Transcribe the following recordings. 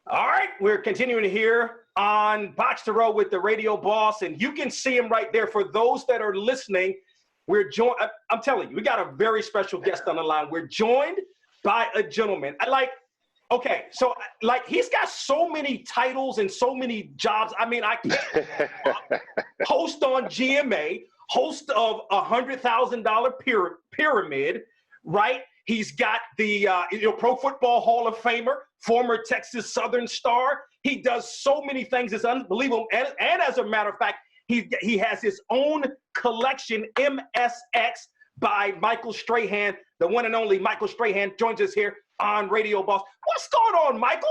All right, we're continuing here on BOXTOROW with the radio boss, and you can see him right there. For those that are listening, we're joined. I'm telling you, we got a very special guest on the line. We're joined by a gentleman. He's got so many titles and so many jobs. I mean, I can't host on GMA, host of $100,000 pyramid, right? He's got the Pro Football Hall of Famer, former Texas Southern star. He does so many things. It's unbelievable. And as a matter of fact, he has his own collection, MSX, by Michael Strahan. The one and only Michael Strahan joins us here on Radio Boss. What's going on, Michael?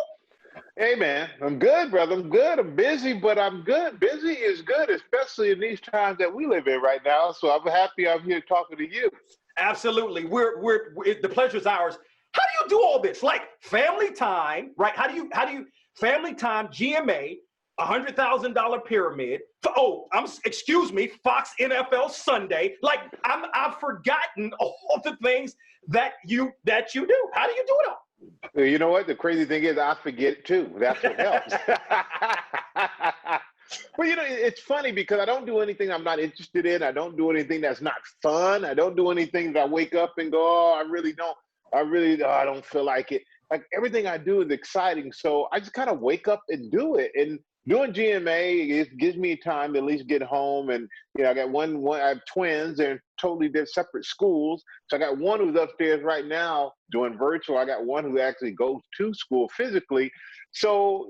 Hey, man. I'm good, brother. I'm good. I'm busy, but I'm good. Busy is good, especially in these times that we live in right now. So I'm happy I'm here talking to you. Absolutely. We're the pleasure's ours. How do you do all this? Like family time, right? How do you family time, GMA, $100,000 pyramid. Excuse me, Fox NFL Sunday. Like I've forgotten all the things that you do. How do you do it all? You know what? The crazy thing is I forget too. That's what helps. Well, it's funny because I don't do anything I'm not interested in. I don't do anything that's not fun. I don't do anything that I wake up and go, oh, I don't feel like it. Like everything I do is exciting. So I just kind of wake up and do it. And doing GMA, it gives me time to at least get home. And, I got I have twins. They're totally separate schools. So I got one who's upstairs right now doing virtual. I got one who actually goes to school physically. So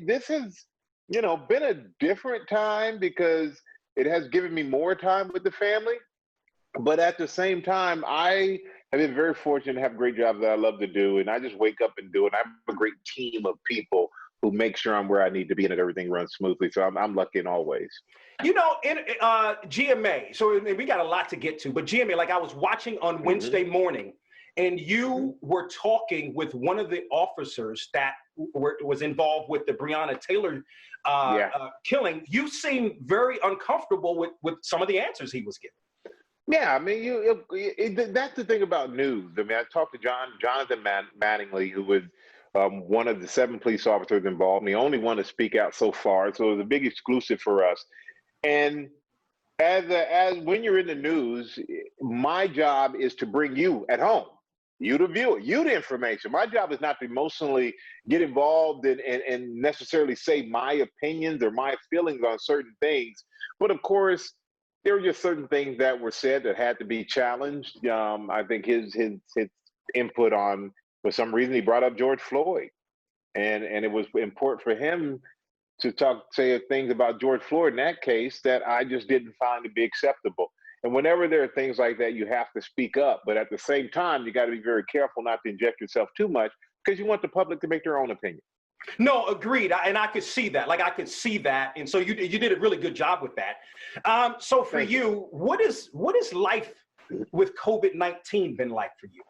this has, been a different time because it has given me more time with the family. But at the same time, I have been very fortunate to have great jobs that I love to do. And I just wake up and do it. I have a great team of people who make sure I'm where I need to be and that everything runs smoothly. So I'm lucky in all ways. In GMA, so we got a lot to get to, but GMA, like I was watching on Wednesday morning, and you were talking with one of the officers that was involved with the Breonna Taylor killing. You seemed very uncomfortable with some of the answers he was giving. Yeah, I mean, that's the thing about news. I mean, I talked to Jonathan Mattingly, who was one of the 7 police officers involved, and the only one to speak out so far. So it was a big exclusive for us. And as when you're in the news, my job is to bring you at home, you the viewer, you the information. My job is not to emotionally get involved and necessarily say my opinions or my feelings on certain things. But of course, there were just certain things that were said that had to be challenged. I think his input on, for some reason, he brought up George Floyd, and it was important for him to say things about George Floyd in that case that I just didn't find to be acceptable. And whenever there are things like that, you have to speak up. But at the same time, you got to be very careful not to inject yourself too much because you want the public to make their own opinion. No, agreed. And I could see that. Like I could see that. And so you did a really good job with that. So for you, what is life with COVID-19 been like for you?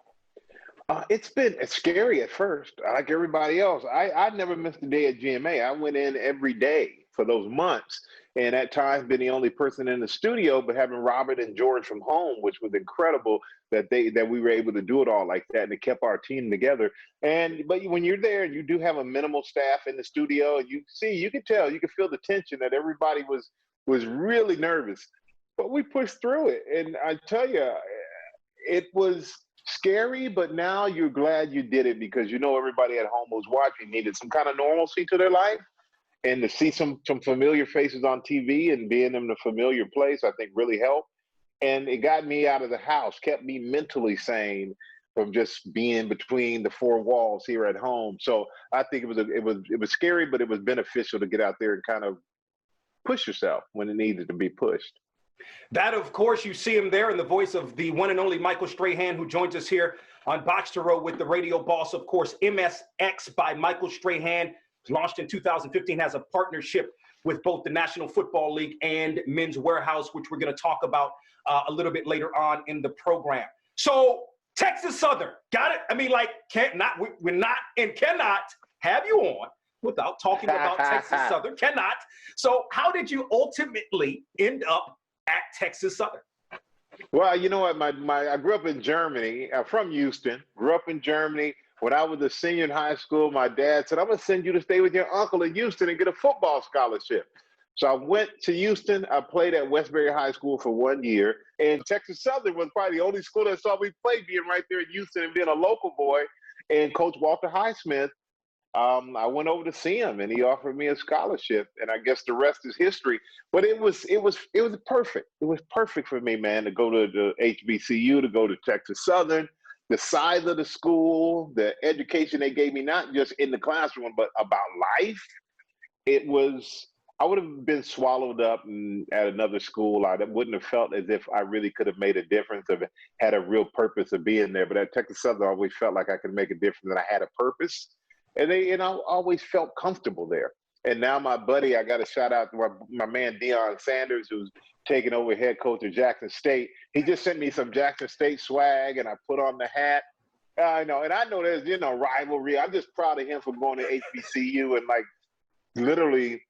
It's been scary at first, like everybody else. I never missed a day at GMA. I went in every day for those months, and at times been the only person in the studio, but having Robert and George from home, which was incredible that we were able to do it all like that, and it kept our team together. But when you're there, you do have a minimal staff in the studio, and you can tell, you can feel the tension that everybody was really nervous, but we pushed through it. And I tell you, it was scary, but now you're glad you did it because everybody at home who's watching needed some kind of normalcy to their life, and to see some familiar faces on TV and being in a familiar place, I think really helped. And it got me out of the house, kept me mentally sane from just being between the 4 walls here at home. So I think it was scary, but it was beneficial to get out there and kind of push yourself when it needed to be pushed. That, of course, you see him there in the voice of the one and only Michael Strahan, who joins us here on BOXTOROW with the radio boss. Of course, MSX by Michael Strahan, launched in 2015, has a partnership with both the National Football League and Men's Warehouse, which we're going to talk about a little bit later on in the program. So Texas Southern, got it? I mean, like, we're not and cannot have you on without talking about Texas Southern. Cannot. So how did you ultimately end up at Texas Southern? Well, you know what? I grew up in Germany. I'm from Houston. Grew up in Germany. When I was a senior in high school, my dad said, I'm going to send you to stay with your uncle in Houston and get a football scholarship. So I went to Houston. I played at Westbury High School for 1 year. And Texas Southern was probably the only school that saw me play, being right there in Houston and being a local boy. And Coach Walter Highsmith, I went over to see him, and he offered me a scholarship. And I guess the rest is history. But it was perfect. It was perfect for me, man, to go to the HBCU, to go to Texas Southern. The size of the school, the education they gave me, not just in the classroom, but about life. I would have been swallowed up at another school. I wouldn't have felt as if I really could have made a difference or had a real purpose of being there. But at Texas Southern, I always felt like I could make a difference and I had a purpose. And I always felt comfortable there. And now my buddy, I got to shout out to my man, Deion Sanders, who's taking over head coach of Jackson State. He just sent me some Jackson State swag, and I put on the hat. I know there's, rivalry. I'm just proud of him for going to HBCU and, like, literally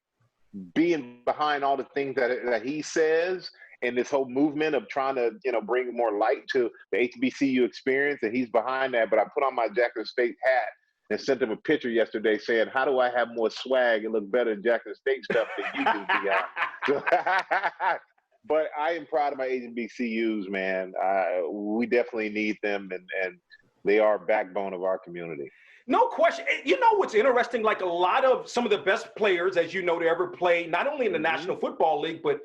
being behind all the things that he says and this whole movement of trying to, bring more light to the HBCU experience. And he's behind that. But I put on my Jackson State hat and sent him a picture yesterday saying, how do I have more swag and look better than Jackson State stuff than you do, Deion? But I am proud of my HBCUs, man. We definitely need them, and they are a backbone of our community. No question. You know what's interesting? Like, a lot of some of the best players, as you know, to ever play, not only in the National Football League, but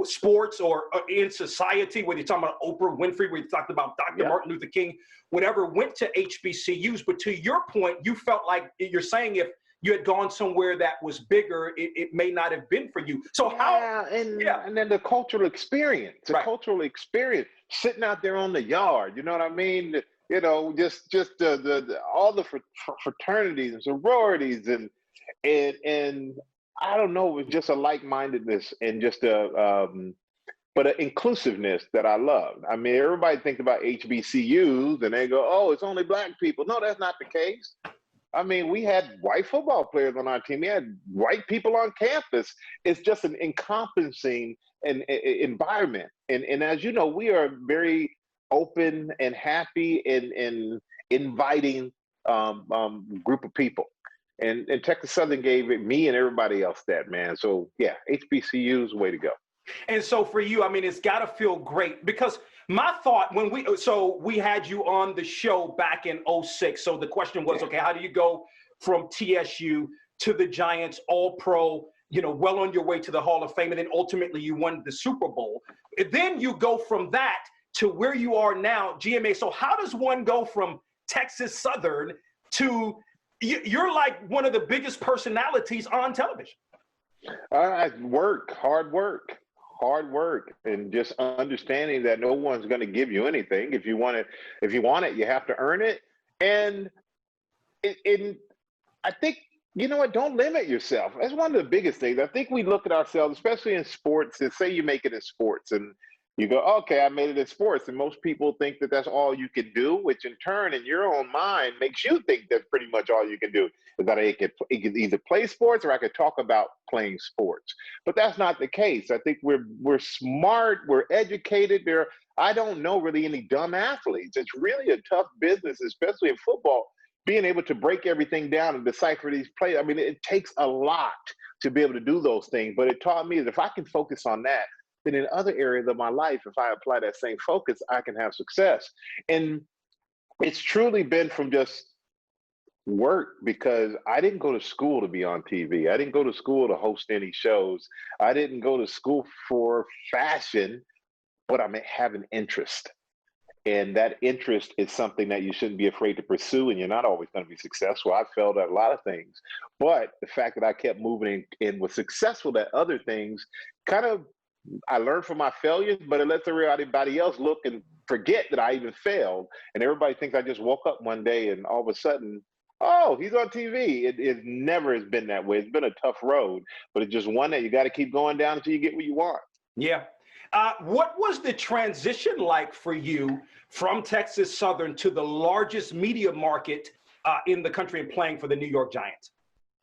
sports or in society, whether you're talking about Oprah Winfrey, where you talked about Dr. Martin Luther King, whatever, went to HBCUs. But to your point, you felt like you're saying if you had gone somewhere that was bigger, it may not have been for you. So and then the cultural experience, sitting out there on the yard, you know what I mean? Just the all the fraternities and sororities and I don't know, it was just a like-mindedness and just but an inclusiveness that I loved. I mean, everybody thinks about HBCUs and they go, oh, it's only Black people. No, that's not the case. I mean, we had white football players on our team. We had white people on campus. It's just an encompassing environment. And as you know, we are very open and happy and inviting group of people. And Texas Southern gave me and everybody else that, man. So, yeah, HBCU's way to go. And so for you, I mean, it's got to feel great because my thought when we had you on the show back in 2006. So the question was, okay, how do you go from TSU to the Giants, all pro, well on your way to the Hall of Fame, and then ultimately you won the Super Bowl. And then you go from that to where you are now, GMA. So how does one go from Texas Southern to you're like one of the biggest personalities on television? Hard work, and just understanding that no one's going to give you anything. If you want it, you have to earn it. And I think, you know what, don't limit yourself. That's one of the biggest things. I think we look at ourselves, especially in sports, and say you make it in sports and you go, okay, I made it in sports. And most people think that that's all you can do, which in turn, in your own mind, makes you think that's pretty much all you can do. Is that I could either play sports or I could talk about playing sports. But that's not the case. I think we're smart, we're educated. I don't know really any dumb athletes. It's really a tough business, especially in football, being able to break everything down and decipher these plays. I mean, it takes a lot to be able to do those things. But it taught me that if I can focus on that, then in other areas of my life, if I apply that same focus, I can have success. And it's truly been from just work, because I didn't go to school to be on TV. I didn't go to school to host any shows. I didn't go to school for fashion, but I have an interest. And that interest is something that you shouldn't be afraid to pursue, and you're not always going to be successful. I failed at a lot of things, but the fact that I kept moving and was successful at other things, I learned from my failures, but it lets everybody else look and forget that I even failed. And everybody thinks I just woke up one day and all of a sudden, oh, he's on TV. It never has been that way. It's been a tough road, but it's just one that you got to keep going down until you get what you want. Yeah. What was the transition like for you from Texas Southern to the largest media market in the country and playing for the New York Giants?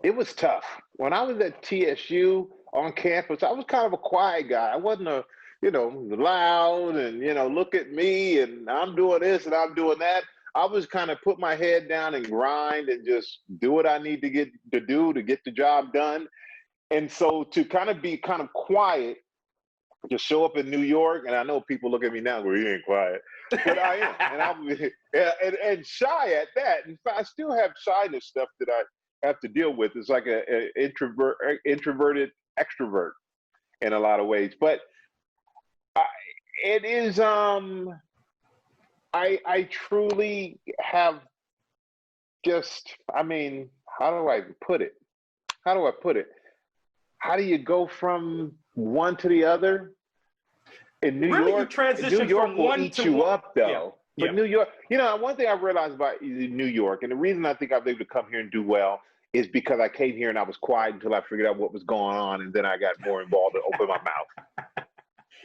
It was tough. When I was at TSU on campus, I was kind of a quiet guy. I wasn't loud and, look at me and I'm doing this and I'm doing that. I was kind of put my head down and grind and just do what I need to get the job done. And so to kind of be kind of quiet, to show up in New York, and I know people look at me now and go, "You ain't quiet," but I am, and I'm and shy at that. In fact, I still have shyness stuff that I have to deal with. It's like a introverted extrovert in a lot of ways, but it is. I truly have just. I mean, how do I put it? How do you go from one to the other? In New really, York, you transition New York from will one eat to you one. up, though. Yeah. But New York, one thing I realized about New York, and the reason I think I was able to come here and do well is because I came here and I was quiet until I figured out what was going on, and then I got more involved and opened my mouth.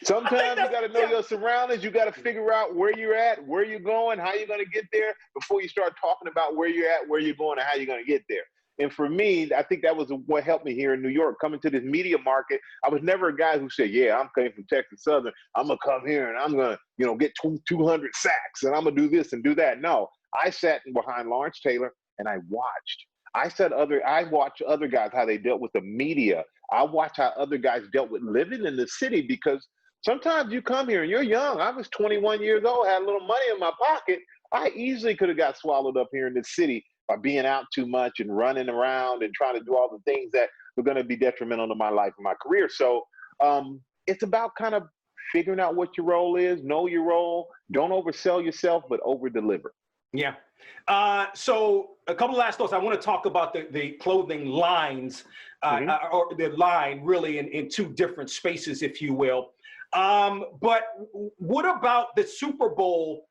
Sometimes you got to know your surroundings. You got to figure out where you're at, where you're going, how you're going to get there before you start talking about where you're at, where you're going, and how you're going to get there. And for me, I think that was what helped me here in New York. Coming to this media market, I was never a guy who said, "Yeah, I'm coming from Texas Southern. I'm gonna come here and I'm gonna, get 200 sacks and I'm gonna do this and do that." No, I sat behind Lawrence Taylor and I watched. I watched other guys how they dealt with the media. I watched how other guys dealt with living in the city, because sometimes you come here and you're young. I was 21 years old, had a little money in my pocket. I easily could have got swallowed up here in the city by being out too much and running around and trying to do all the things that were going to be detrimental to my life and my career. So it's about kind of figuring out what your role is, know your role, don't oversell yourself, but over deliver. Yeah. So a couple of last thoughts. I want to talk about the clothing lines, or the line really in two different spaces, if you will. But what about the Super Bowl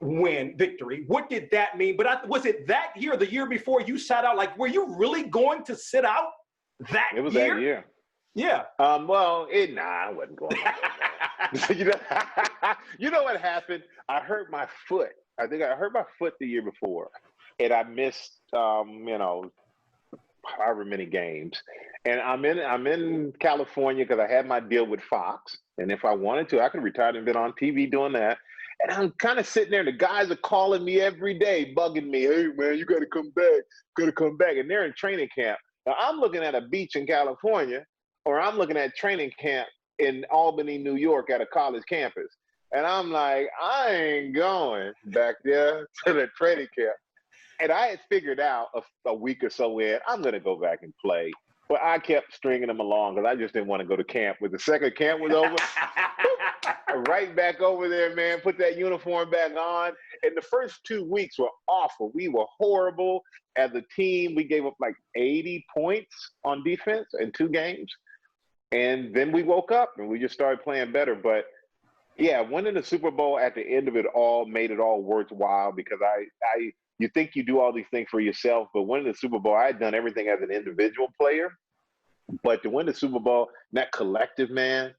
victory? What did that mean? But was it that year, the year before you sat out? Like, were you really going to sit out that year? It was that year. Yeah. I wasn't going to. You know what happened? I hurt my foot. I think I hurt my foot the year before, and I missed, however many games. And I'm in California because I had my deal with Fox, and if I wanted to, I could have retired and been on TV doing that. And I'm kind of sitting there. The guys are calling me every day, bugging me. "Hey, man, you got to come back. And they're in training camp. Now, I'm looking at a beach in California, or I'm looking at training camp in Albany, New York at a college campus. And I'm like, I ain't going back there to the training camp. And I had figured out a week or so in, I'm going to go back and play. But I kept stringing them along because I just didn't want to go to camp. When the second camp was over, right back over there, man, put that uniform back on. And the first 2 weeks were awful. We were horrible as a team. We gave up like 80 points on defense in 2 games. And then we woke up and we just started playing better. But yeah, winning the Super Bowl at the end of it all made it all worthwhile, because you think you do all these things for yourself, but winning the Super Bowl, I had done everything as an individual player. But to win the Super Bowl, that collective, man,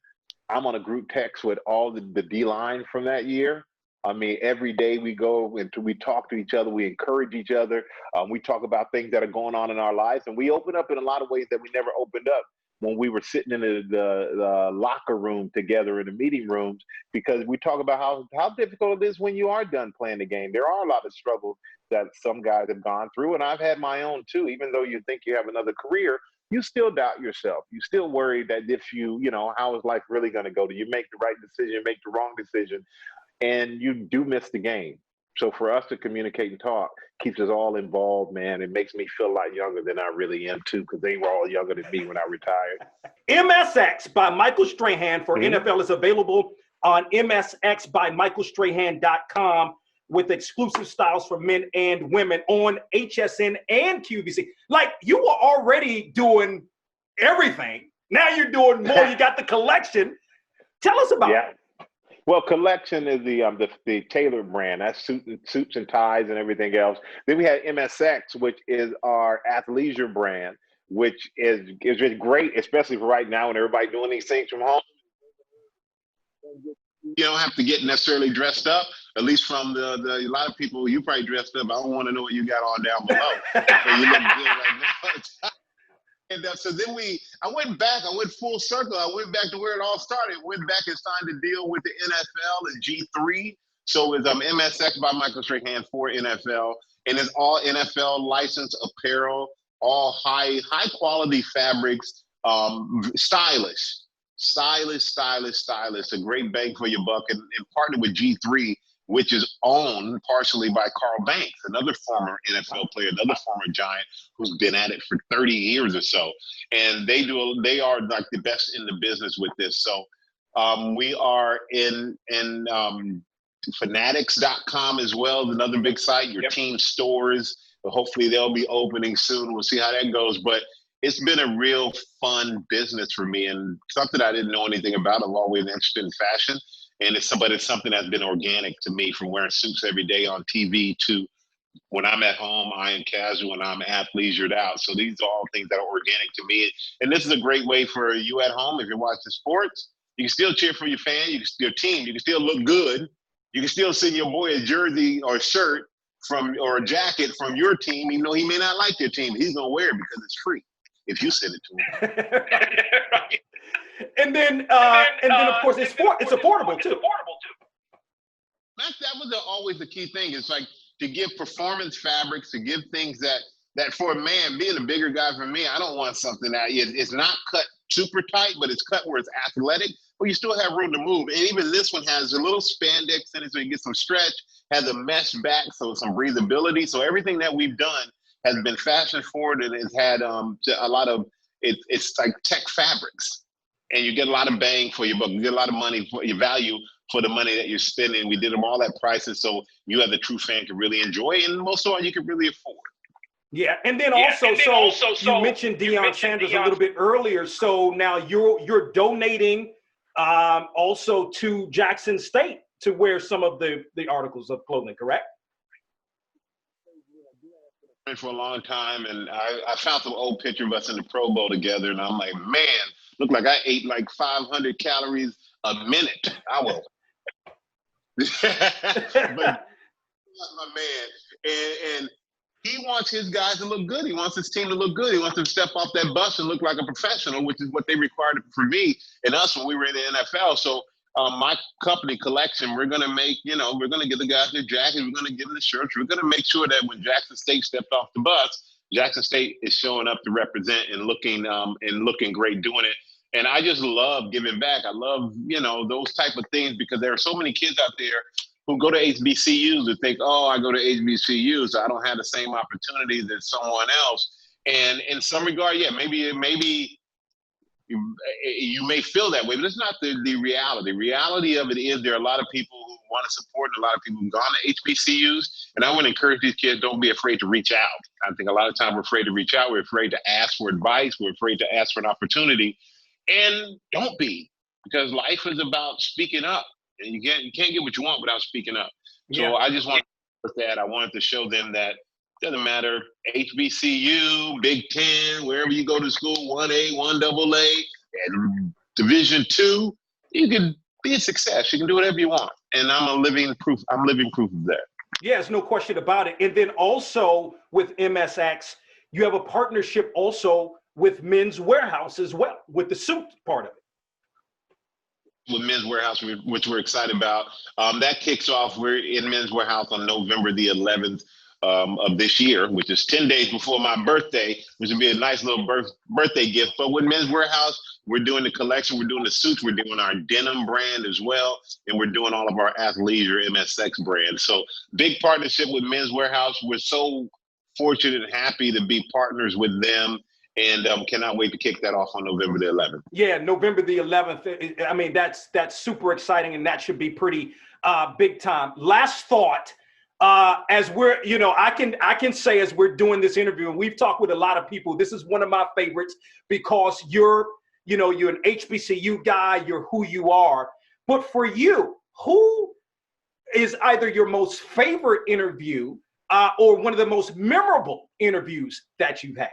I'm on a group text with all the D-line from that year. I mean, every day we go and we talk to each other, we encourage each other. We talk about things that are going on in our lives, and we open up in a lot of ways that we never opened up when we were sitting in the locker room together in the meeting rooms, because we talk about how difficult it is when you are done playing the game. There are a lot of struggles that some guys have gone through, and I've had my own too. Even though you think you have another career, you still doubt yourself. You still worry that if how is life really going to go? Do you make the right decision, make the wrong decision? And you do miss the game. So for us to communicate and talk keeps us all involved, man. It makes me feel a lot younger than I really am too, because they were all younger than me when I retired. MSX by Michael Strahan for NFL is available on msxbymichaelstrahan.com with exclusive styles for men and women on HSN and QVC. Like, you were already doing everything. Now you're doing more. You got the collection. Tell us about it. Well, collection is the tailored brand. That's suits and ties and everything else. Then we had MSX, which is our athleisure brand, which is just great, especially for right now when everybody's doing these things from home. You don't have to get necessarily dressed up, at least from a lot of people, you probably dressed up. I don't want to know what you got on down below. So you look good right now. And so then I went full circle. I went back to where it all started. Went back and signed a deal with the NFL and G3 So it's MSX by Michael Strahan for NFL, and it's all NFL licensed apparel, all high quality fabrics, stylish. A great bang for your buck, and partnered with G3, which is owned partially by Carl Banks, another former NFL player, another former Giant who's been at it for 30 years or so. And they are like the best in the business with this. So we are in fanatics.com as well, another big site, your team stores. Hopefully they'll be opening soon. We'll see how that goes. But it's been a real fun business for me and something I didn't know anything about. I've always been interested in fashion. And it's something that's been organic to me, from wearing suits every day on TV to when I'm at home, I am casual and I'm athleisured out. So these are all things that are organic to me. And this is a great way for you at home. If you're watching sports, you can still cheer for your fan, your team. You can still look good. You can still send your boy a jersey or a shirt or a jacket from your team, even though he may not like your team. He's going to wear it because it's free if you send it to him. Right. And then, of course, it's affordable too. That was always the key thing. It's like to give performance fabrics, to give things that for a man, being a bigger guy for me, I don't want something that it's not cut super tight, but it's cut where it's athletic, but you still have room to move. And even this one has a little spandex in it so you get some stretch, has a mesh back, so some breathability. So everything that we've done has been fashion forward, and it's had a lot of, it's like tech fabrics. And you get a lot of bang for your buck. You get a lot of money for your value for the money that you're spending. We did them all at prices so you as a true fan can really enjoy, and most of all, you can really afford. Yeah, and then also, you mentioned Deion Sanders a little bit earlier. So now you're donating also to Jackson State to wear some of the articles of clothing, correct? For a long time, and I found some old picture of us in the Pro Bowl together, and I'm like, man, look like I ate like 500 calories a minute. I will. But my man, and he wants his guys to look good. He wants his team to look good. He wants them to step off that bus and look like a professional, which is what they required for me and us when we were in the NFL. So my company Collection, we're going to make, we're going to give the guys their jackets. We're going to give them the shirts. We're going to make sure that when Jackson State stepped off the bus, Jackson State is showing up to represent and looking great doing it. And I just love giving back. I love, those type of things, because there are so many kids out there who go to HBCUs and think, oh, I go to HBCUs, so I don't have the same opportunities as someone else. And in some regard, yeah, maybe you may feel that way, but it's not the reality. The reality of it is there are a lot of people who want to support, and a lot of people who've gone to HBCUs. And I want to encourage these kids, don't be afraid to reach out. I think a lot of times we're afraid to reach out. We're afraid to ask for advice. We're afraid to ask for an opportunity. And don't be, because life is about speaking up. And you can't get what you want without speaking up. Yeah. So I just wanted to show them that it doesn't matter, HBCU, Big Ten, wherever you go to school, 1A, 1AA, and Division II, you can be a success. You can do whatever you want. And I'm living proof of that. Yeah, there's no question about it. And then also with MSX, you have a partnership also with Men's Warehouse as well, with the suit part of it. With Men's Warehouse, which we're excited about. That kicks off. We're in Men's Warehouse on November the 11th of this year, which is 10 days before my birthday, which would be a nice little birthday gift. But with Men's Warehouse, we're doing the collection. We're doing the suits. We're doing our denim brand as well. And we're doing all of our athleisure MSX brand. So big partnership with Men's Warehouse. We're so fortunate and happy to be partners with them. And cannot wait to kick that off on November the 11th. Yeah, November the 11th. I mean, that's super exciting, and that should be pretty big time. Last thought, as we're, I can say as we're doing this interview, and we've talked with a lot of people, this is one of my favorites because you're an HBCU guy, you're who you are. But for you, who is either your most favorite interview or one of the most memorable interviews that you've had?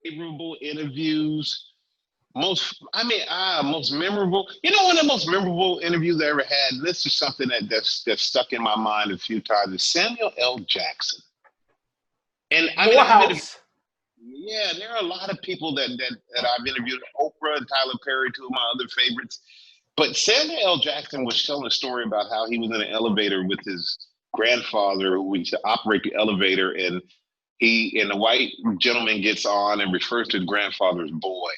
Favorable interviews, most memorable. One of the most memorable interviews I ever had. This is something that's stuck in my mind a few times. Is Samuel L. Jackson. And there are a lot of people that I've interviewed. Oprah and Tyler Perry, two of my other favorites. But Samuel L. Jackson was telling a story about how he was in an elevator with his grandfather who used to operate the elevator, and the white gentleman gets on and refers to his grandfather as boy.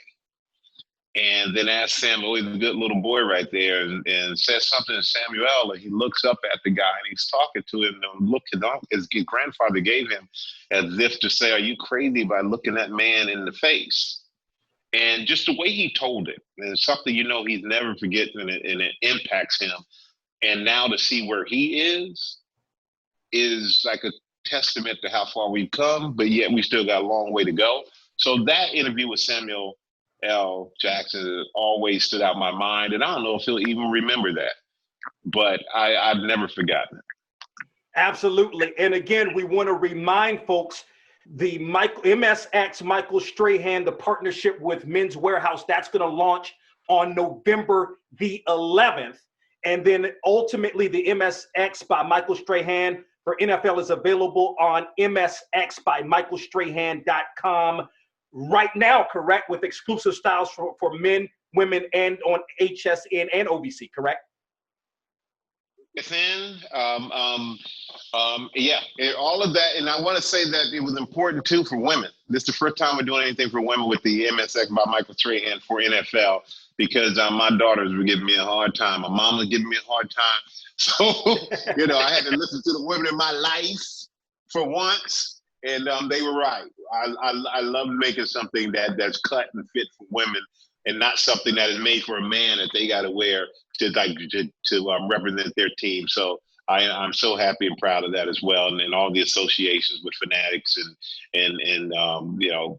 And then asks Samuel, he's a good little boy right there, and says something to Samuel, and he looks up at the guy and he's talking to him, and look his grandfather gave him as if to say, are you crazy by looking that man in the face? And just the way he told it, and something he's never forgetting, and it impacts him. And now to see where he is like a testament to how far we've come, but yet we still got a long way to go. So that interview with Samuel L. Jackson always stood out in my mind, and I don't know if he'll even remember that, but I've never forgotten it. Absolutely. And again, we want to remind folks, the MSX Michael Strahan, the partnership with Men's Warehouse, that's going to launch on November the 11th. And then ultimately the MSX by Michael Strahan for NFL is available on msxbymichaelstrahan.com right now, correct? With exclusive styles for men, women, and on HSN and OVC, correct? All of that. And I want to say that it was important too for women. This is the first time we're doing anything for women with the MSX by Michael Strahan for NFL, because my daughters were giving me a hard time. My mom was giving me a hard time. So, I had to listen to the women in my life for once, and they were right. I love making something that's cut and fit for women, and not something that is made for a man that they got to wear to represent their team. So I'm so happy and proud of that as well, and all the associations with Fanatics and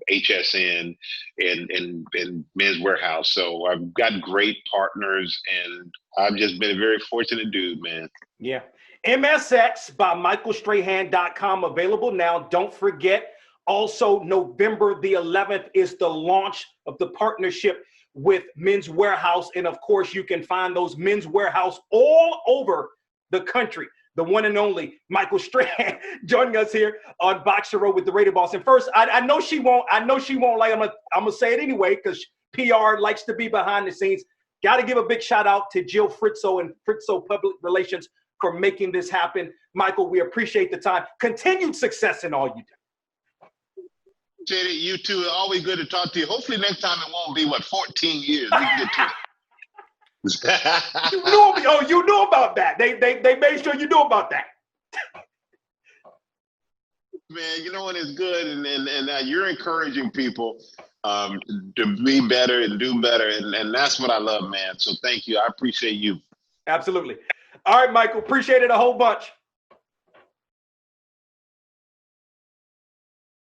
HSN and Men's Warehouse. So I've got great partners, and I've just been a very fortunate dude, man. Yeah. MSX by michaelstrahan.com available now. Don't forget, also November the 11th is the launch of the partnership with Men's Warehouse. And of course, you can find those Men's Warehouse all over the country. The one and only Michael Strahan joining us here on BOXTOROW with the Radio Boss. And first, I know she won't like, I'm gonna say it anyway, because PR likes to be behind the scenes. Got to give a big shout out to Jill Fritzo and Fritzo Public Relations for making this happen. Michael, we appreciate the time. Continued success in all you do. Appreciate it. You too. Always good to talk to you. Hopefully next time it won't be 14 years. We can get to it. You knew about that. They made sure you knew about that. Man, and it's good, and you're encouraging people to be better and do better, and that's what I love, man. So thank you. I appreciate you. Absolutely. All right, Michael, appreciate it a whole bunch.